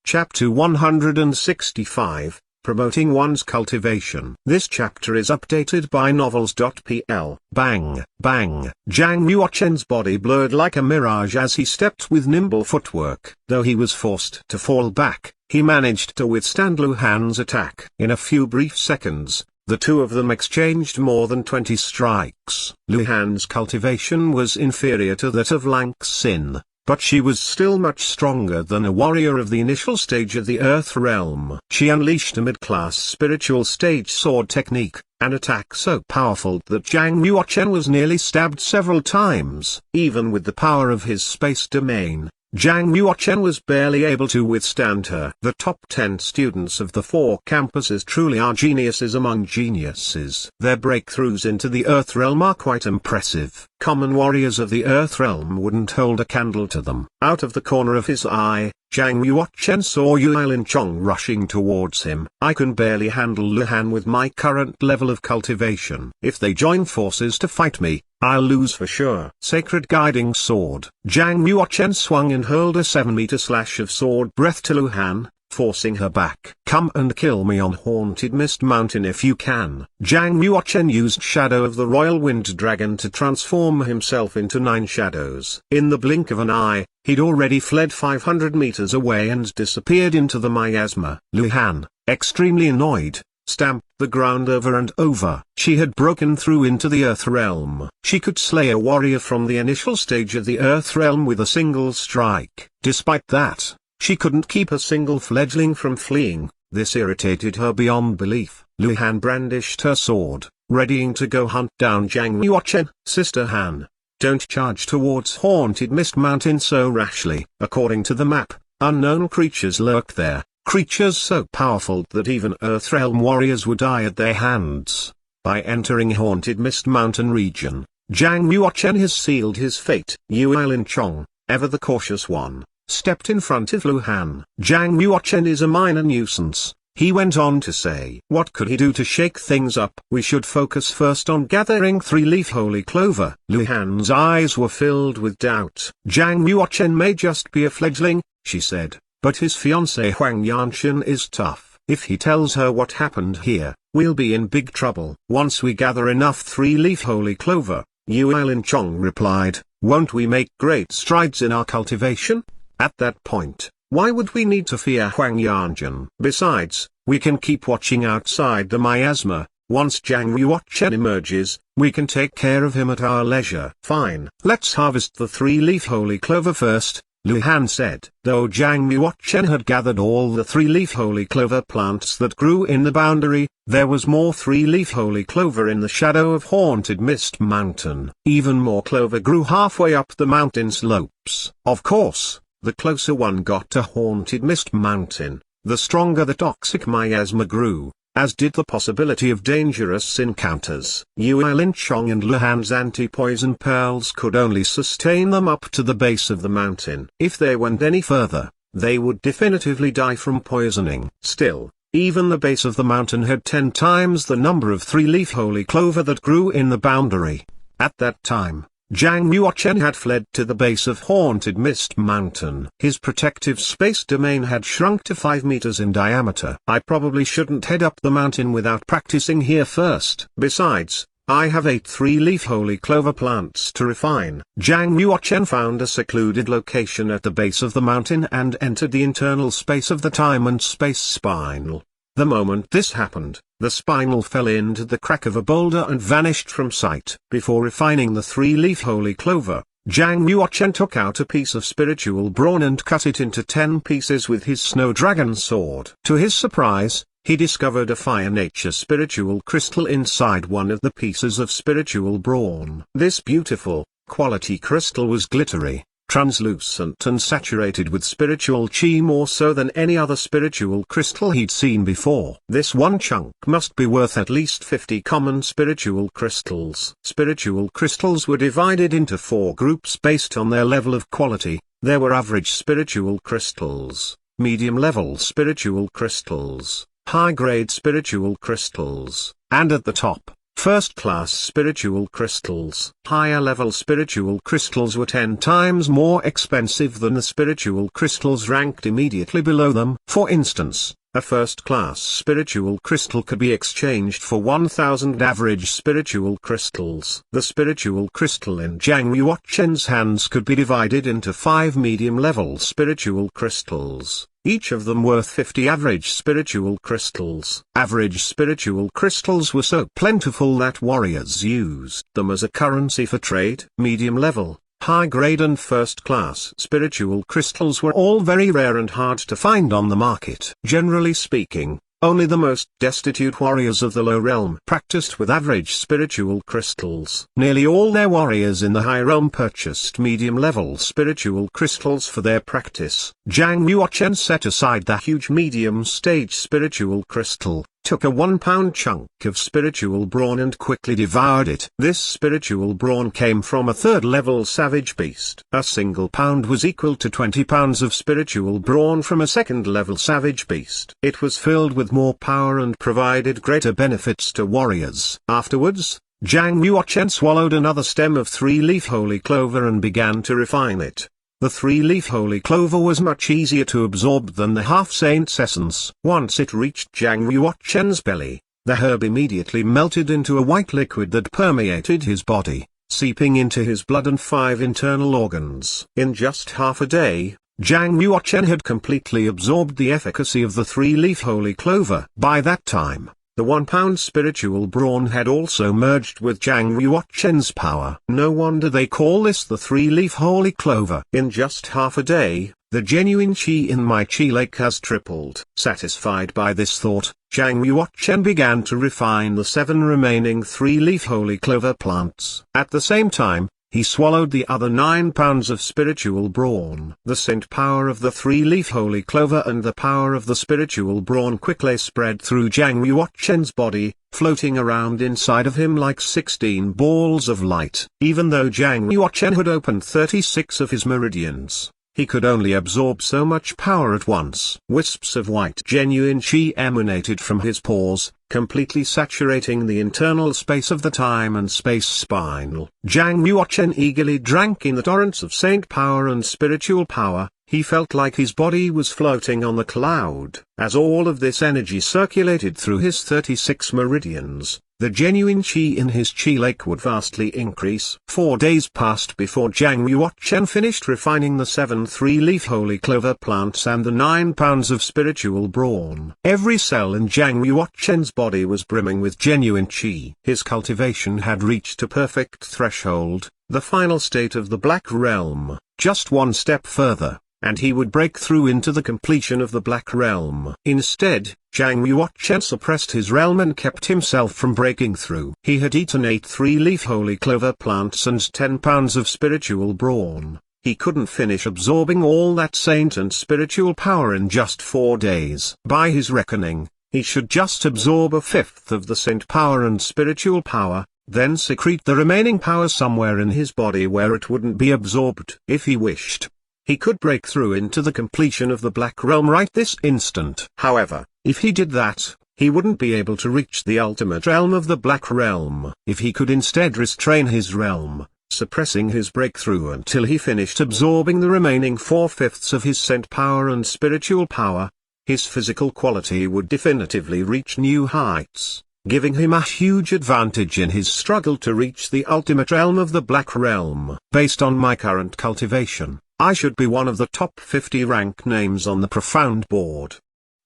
Chapter 165, Promoting One's Cultivation. This chapter is updated by novels.pl. Bang, bang. Jang Yuochen's body blurred like a mirage as he stepped with nimble footwork. Though he was forced to fall back, he managed to withstand Lu Han's attack. In a few brief seconds, the two of them exchanged more than 20 strikes. Lu Han's cultivation was inferior to that of Lang Xin, but she was still much stronger than a warrior of the initial stage of the Earth Realm. She unleashed a mid-class spiritual stage sword technique, an attack so powerful that Jang Yuochen was nearly stabbed several times. Even with the power of his space domain, Jang Yuochen was barely able to withstand her. The top 10 students of the 4 campuses truly are geniuses among geniuses. Their breakthroughs into the Earth Realm are quite impressive. Common warriors of the Earth Realm wouldn't hold a candle to them. Out of the corner of his eye, Jang Yuochen saw Yuilin Chong rushing towards him. I can barely handle Lu Han with my current level of cultivation. If they join forces to fight me, I'll lose for sure. Sacred Guiding Sword. Jang Yuochen swung and hurled a 7-meter slash of sword breath to Lu Han, forcing her back. Come and kill me on Haunted Mist Mountain if you can. Jang Yuochen used Shadow of the Royal Wind Dragon to transform himself into 9 shadows. In the blink of an eye, he'd already fled 500 meters away and disappeared into the miasma. Lu Han, extremely annoyed, stamped the ground over and over. She had broken through into the Earth Realm. She could slay a warrior from the initial stage of the Earth Realm with a single strike. Despite that, she couldn't keep a single fledgling from fleeing. This irritated her beyond belief. Lu Han brandished her sword, readying to go hunt down Jang Yuochen. Sister Han, don't charge towards Haunted Mist Mountain so rashly. According to the map, unknown creatures lurk there, creatures so powerful that even Earthrealm warriors would die at their hands. By entering Haunted Mist Mountain region, Jang Yuochen has sealed his fate. Yuilin Chong, ever the cautious one, stepped in front of Lu Han. Jang Yuochen is a minor nuisance, he went on to say. What could he do to shake things up? We should focus first on gathering 3-leaf holy clover. Lu Han's eyes were filled with doubt. Jang Yuochen may just be a fledgling, she said, but his fiancée Huang Yanshan is tough. If he tells her what happened here, we'll be in big trouble. Once we gather enough 3-leaf holy clover, Yuilin Chong replied, won't we make great strides in our cultivation? At that point, why would we need to fear Huang Yanshan? Besides, we can keep watching outside the miasma. Once Jang Yuochen emerges, we can take care of him at our leisure. Fine. Let's harvest the 3-leaf holy clover first, Lu Han said. Though Jang Yuochen had gathered all the 3-leaf holy clover plants that grew in the boundary, there was more 3-leaf holy clover in the shadow of Haunted Mist Mountain. Even more clover grew halfway up the mountain slopes. Of course, the closer one got to Haunted Mist Mountain, the stronger the toxic miasma grew, as did the possibility of dangerous encounters. Yuilin Chong and Lu Han's anti-poison pearls could only sustain them up to the base of the mountain. If they went any further, they would definitively die from poisoning. Still, even the base of the mountain had 10 times the number of 3-leaf holy clover that grew in the boundary. At that time, Jang Yuochen had fled to the base of Haunted Mist Mountain. His protective space domain had shrunk to 5 meters in diameter. I probably shouldn't head up the mountain without practicing here first. Besides, I have 8 3-leaf holy clover plants to refine. Jang Yuochen found a secluded location at the base of the mountain and entered the internal space of the time and space spinal. The moment this happened, the spinal fell into the crack of a boulder and vanished from sight. Before refining the 3-leaf holy clover, Jang Yuochen took out a piece of spiritual brawn and cut it into 10 pieces with his snow dragon sword. To his surprise, he discovered a fire nature spiritual crystal inside one of the pieces of spiritual brawn. This beautiful, quality crystal was glittery, translucent and saturated with spiritual chi more so than any other spiritual crystal he'd seen before. This one chunk must be worth at least 50 common spiritual crystals. Spiritual crystals were divided into 4 groups based on their level of quality. There were average spiritual crystals, medium-level spiritual crystals, high-grade spiritual crystals, and at the top, First-class spiritual crystals. Higher-level spiritual crystals were 10 times more expensive than the spiritual crystals ranked immediately below them. For instance, a first-class spiritual crystal could be exchanged for 1,000 average spiritual crystals. The spiritual crystal in Zhang Yuochen's hands could be divided into 5 medium-level spiritual crystals, each of them worth 50 average spiritual crystals. Average spiritual crystals were so plentiful that warriors used them as a currency for trade. Medium-level, high-grade and first-class spiritual crystals were all very rare and hard to find on the market. Generally speaking, only the most destitute warriors of the low realm practiced with average spiritual crystals. Nearly all their warriors in the high realm purchased medium-level spiritual crystals for their practice. Zhang Yuochen set aside the huge medium-stage spiritual crystal, took a 1-pound chunk of spiritual brawn and quickly devoured it. This spiritual brawn came from a 3rd-level savage beast. A single pound was equal to 20 pounds of spiritual brawn from a 2nd-level savage beast. It was filled with more power and provided greater benefits to warriors. Afterwards, Zhang Yuochen swallowed another stem of 3-leaf holy clover and began to refine it. The 3-leaf holy clover was much easier to absorb than the half-saint's essence. Once it reached Zhang Yuochen's belly, the herb immediately melted into a white liquid that permeated his body, seeping into his blood and 5 internal organs. In just half a day, Zhang Yuochen had completely absorbed the efficacy of the 3-leaf holy clover. By that time, the 1-pound spiritual brawn had also merged with Zhang Yuochen's power. No wonder they call this the 3-leaf holy clover. In just half a day, the genuine qi in my qi lake has tripled. Satisfied by this thought, Zhang Yuochen began to refine the 7 remaining 3-leaf holy clover plants. At the same time, he swallowed the other 9 pounds of spiritual brawn. The scent power of the 3-leaf holy clover and the power of the spiritual brawn quickly spread through Zhang Yuochen's body, floating around inside of him like 16 balls of light. Even though Zhang Yuochen had opened 36 of his meridians, he could only absorb so much power at once. Wisps of white genuine qi emanated from his pores, completely saturating the internal space of the time and space spinal. Zhang Yuochen eagerly drank in the torrents of saint power and spiritual power. He felt like his body was floating on the cloud. As all of this energy circulated through his 36 meridians, the genuine qi in his qi lake would vastly increase. 4 days passed before Zhang Yuochen finished refining the 7 3-leaf holy clover plants and the 9 pounds of spiritual brawn. Every cell in Zhang Yuochen's body was brimming with genuine qi. His cultivation had reached a perfect threshold, the final state of the black realm. Just one step further, and he would break through into the completion of the black realm. Instead, Zhang Yuochen suppressed his realm and kept himself from breaking through. He had eaten 8 3-leaf holy clover plants and 10 pounds of spiritual brawn. He couldn't finish absorbing all that saint and spiritual power in just 4 days. By his reckoning, he should just absorb 1/5 of the saint power and spiritual power, then secrete the remaining power somewhere in his body where it wouldn't be absorbed. If he wished, he could break through into the completion of the black realm right this instant. However, if he did that, he wouldn't be able to reach the ultimate realm of the black realm. If he could instead restrain his realm, suppressing his breakthrough until he finished absorbing the remaining 4/5 of his scent power and spiritual power, his physical quality would definitively reach new heights, giving him a huge advantage in his struggle to reach the ultimate realm of the black realm. Based on my current cultivation, I should be one of the top 50 rank names on the profound board.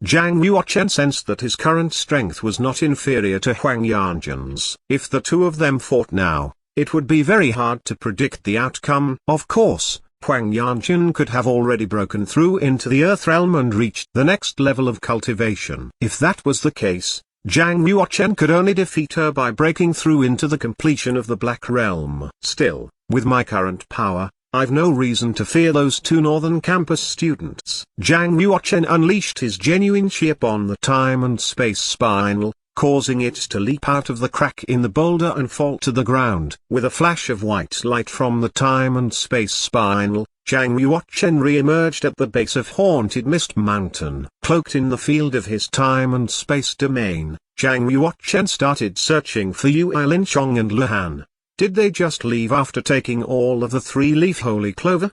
Zhang Yuochen sensed that his current strength was not inferior to Huang Yanjun's. If the two of them fought now, it would be very hard to predict the outcome. Of course, Huang Yanjun could have already broken through into the earth realm and reached the next level of cultivation. If that was the case, Zhang Yuochen could only defeat her by breaking through into the completion of the black realm. Still, with my current power, I've no reason to fear those 2 Northern Campus students. Zhang Yuochen unleashed his genuine qi upon the time and space spinal, causing it to leap out of the crack in the boulder and fall to the ground. With a flash of white light from the time and space spinal, Zhang Yuochen re-emerged at the base of Haunted Mist Mountain. Cloaked in the field of his time and space domain, Zhang Yuochen started searching for Yu Linchong and Lu Han. Did they just leave after taking all of the 3-leaf holy clover?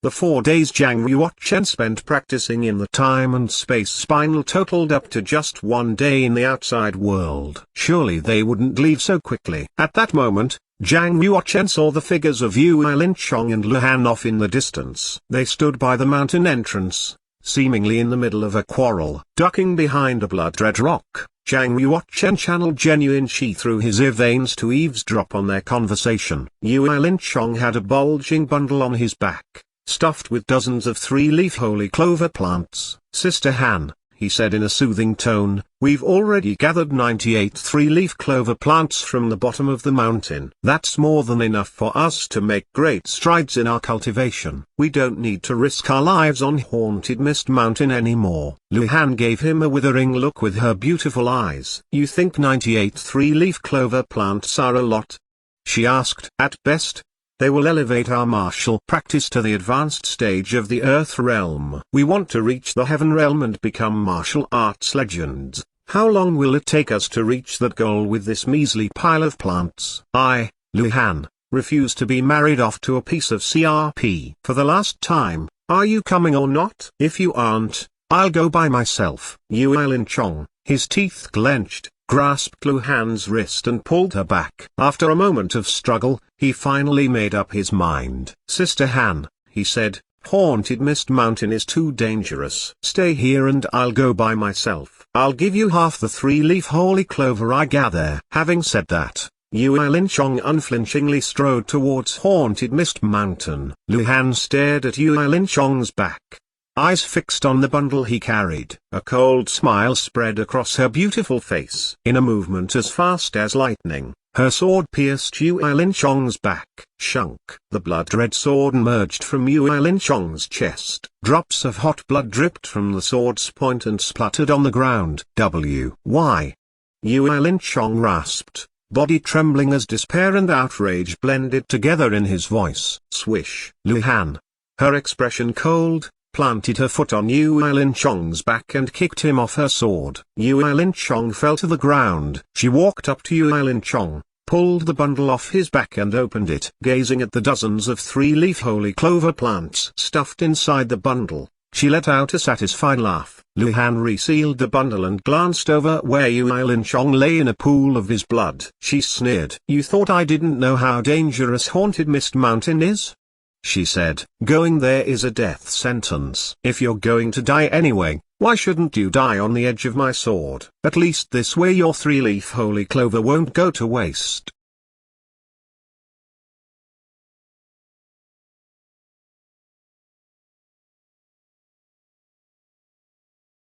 The 4 days Zhang Yuochen spent practicing in the time and space spinal totaled up to just 1 day in the outside world. Surely they wouldn't leave so quickly. At that moment, Zhang Yuochen saw the figures of Yu Linchong and Lu Han off in the distance. They stood by the mountain entrance, seemingly in the middle of a quarrel. Ducking behind a blood-red rock, Zhang Yuochen channeled genuine qi through his ear veins to eavesdrop on their conversation. Yu Linchong had a bulging bundle on his back, stuffed with dozens of 3-leaf holy clover plants. "Sister Han," he said in a soothing tone, "we've already gathered 98 3-leaf clover plants from the bottom of the mountain. That's more than enough for us to make great strides in our cultivation. We don't need to risk our lives on Haunted Mist Mountain anymore." Lu Han gave him a withering look with her beautiful eyes. "You think 98 3-leaf clover plants are a lot?" she asked. "At best, they will elevate our martial practice to the advanced stage of the Earth realm. We want to reach the Heaven realm and become martial arts legends. How long will it take us to reach that goal with this measly pile of plants?" "I, Lu Han, refuse to be married off to a piece of CRP. For the last time, are you coming or not? If you aren't, I'll go by myself." Yu Linchong, his teeth clenched, grasped Lu Han's wrist and pulled her back. After a moment of struggle, he finally made up his mind. "Sister Han," he said, "Haunted Mist Mountain is too dangerous. Stay here and I'll go by myself. I'll give you half the 3-leaf holy clover I gather." Having said that, Yu Linchong unflinchingly strode towards Haunted Mist Mountain. Lu Han stared at Yu Linchong's back, eyes fixed on the bundle he carried. A cold smile spread across her beautiful face. In a movement as fast as lightning, her sword pierced Yu Linchong's back. Shunk. The blood-red sword emerged from Yu Linchong's chest. Drops of hot blood dripped from the sword's point and spluttered on the ground. "Why?" Yu Linchong rasped, body trembling as despair and outrage blended together in his voice. Swish. Lu Han, her expression cold, planted her foot on Yu Linchong's back and kicked him off her sword. Yu Linchong fell to the ground. She walked up to Yu Linchong, pulled the bundle off his back and opened it. Gazing at the dozens of 3-leaf holy clover plants stuffed inside the bundle, she let out a satisfied laugh. Lu Han resealed the bundle and glanced over where Yu Linchong lay in a pool of his blood. She sneered. "You thought I didn't know how dangerous Haunted Mist Mountain is?" she said. "Going there is a death sentence. If you're going to die anyway, why shouldn't you die on the edge of my sword? At least this way your 3-leaf holy clover won't go to waste."